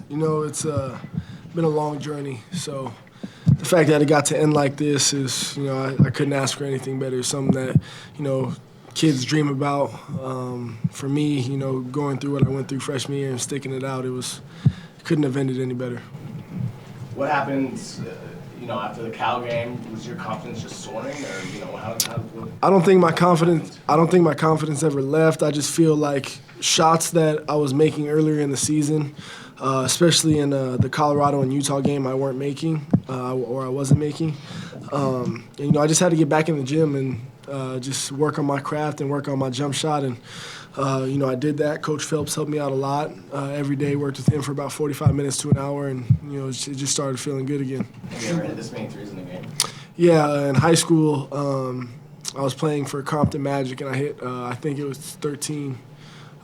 You know, it's been a long journey, so the fact that it got to end like this is, I couldn't ask for anything better. Something that, kids dream about. For me, going through what I went through freshman year and sticking it out, it couldn't have ended any better. What happened, after the Cal game? Was your confidence just soaring, or how I don't think my confidence ever left. I just feel like shots that I was making earlier in the season, especially in the Colorado and Utah game, I weren't making, or I wasn't making. I just had to get back in the gym and just work on my craft and work on my jump shot. And, I did that. Coach Phelps helped me out a lot. Every day worked with him for about 45 minutes to an hour, and, it just started feeling good again. Have you ever hit this many threes in the game? Yeah, in high school, I was playing for Compton Magic, and I hit, I think it was 13.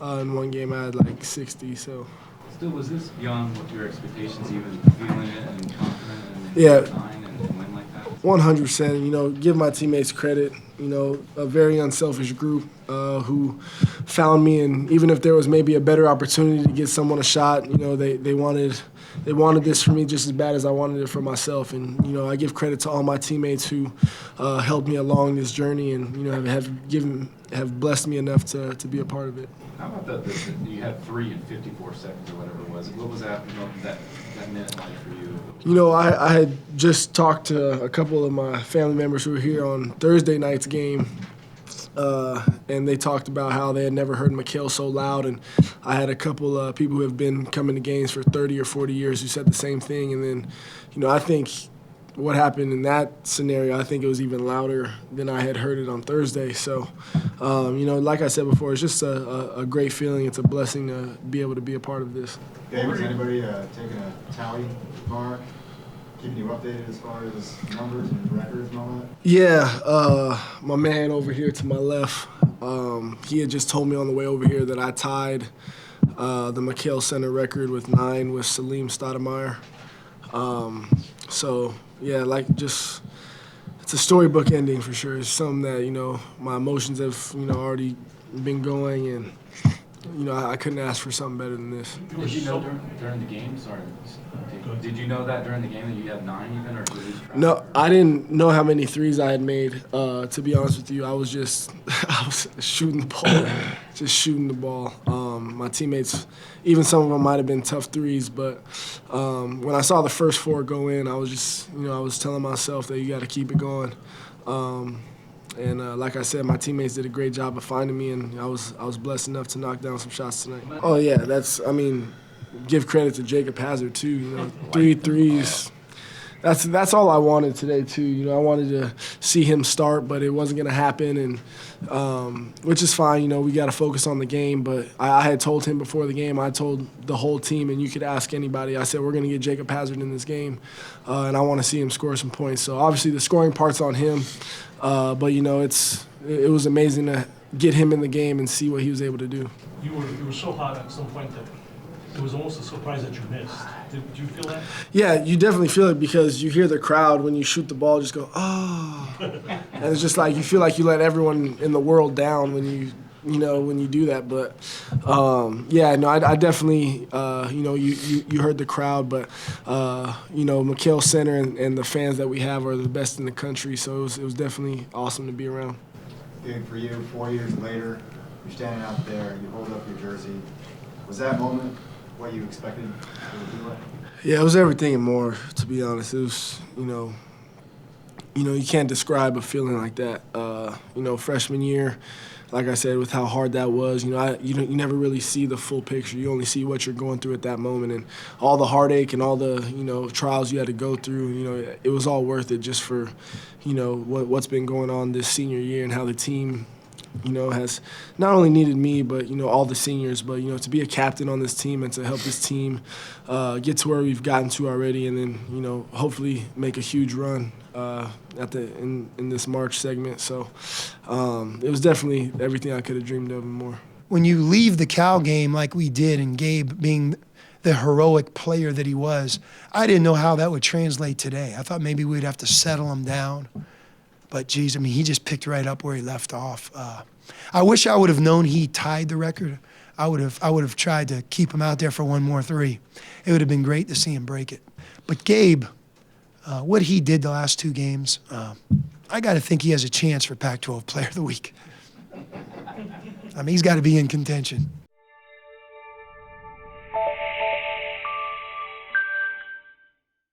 In one game, I had like 60, so. Still, was this beyond what your expectations, even feeling it and confident and yeah. and win like that? 100%. Give my teammates credit. A very unselfish group who found me, and even if there was maybe a better opportunity to get someone a shot, they wanted this for me just as bad as I wanted it for myself. And I give credit to all my teammates who helped me along this journey, and have blessed me enough to be a part of it. How about you had 3 in 54 seconds or whatever it was? What was that minute like for you? I had just talked to a couple of my family members who were here on Thursday night's game, and they talked about how they had never heard Mikal so loud. And I had a couple of people who have been coming to games for 30 or 40 years who said the same thing. And then, I think what happened in that scenario, I think it was even louder than I had heard it on Thursday. So, like I said before, it's just a great feeling. It's a blessing to be able to be a part of this. Gabe, was anybody taking a tally mark, keeping you updated as far as numbers and records and all that? Yeah, my man over here to my left, he had just told me on the way over here that I tied the Mikal Center record with 9 with Salim Stoudemire. So, yeah, it's a storybook ending for sure. It's something that, my emotions have, already been going, and, I couldn't ask for something better than this. Did you know during the game? Sorry. Did you know that during the game that you had 9 even, or did you lose track? No, I didn't know how many threes I had made. To be honest with you, I was shooting the ball, just shooting the ball. My teammates, even some of them might have been tough threes, but when I saw the first 4 go in, I was just, I was telling myself that you got to keep it going. And like I said, my teammates did a great job of finding me, and I was blessed enough to knock down some shots tonight. Oh yeah, give credit to Jacob Hazard too. 3 threes. That's all I wanted today too. I wanted to see him start, but it wasn't going to happen, and which is fine. We got to focus on the game. But I had told him before the game. I told the whole team, and you could ask anybody. I said we're going to get Jacob Hazard in this game, and I want to see him score some points. So obviously the scoring part's on him, but it was amazing to get him in the game and see what he was able to do. You were so hot at some point that it was almost a surprise that you missed. Did you feel that? Yeah, you definitely feel it because you hear the crowd when you shoot the ball just go, oh. And it's just like you feel like you let everyone in the world down when you do that. But, I definitely, you heard the crowd. But, Mikal Center and the fans that we have are the best in the country. So it was definitely awesome to be around. Good for you. 4 years later, you're standing out there, you hold up your jersey. Was that moment what you expected it to be like? Yeah, it was everything and more, to be honest. It was, you can't describe a feeling like that. Freshman year, like I said, with how hard that was, you never really see the full picture. You only see what you're going through at that moment, and all the heartache and all the, trials you had to go through, it was all worth it just for, what's been going on this senior year and how the team, has not only needed me, but, all the seniors, but, to be a captain on this team and to help this team get to where we've gotten to already, and then, hopefully make a huge run in this March segment. So it was definitely everything I could have dreamed of and more. When you leave the Cal game like we did, and Gabe being the heroic player that he was, I didn't know how that would translate today. I thought maybe we'd have to settle him down. But, geez, he just picked right up where he left off. I wish I would have known he tied the record. I would have tried to keep him out there for one more three. It would have been great to see him break it. But Gabe, what he did the last 2 games, I got to think he has a chance for Pac-12 Player of the Week. I mean, he's got to be in contention.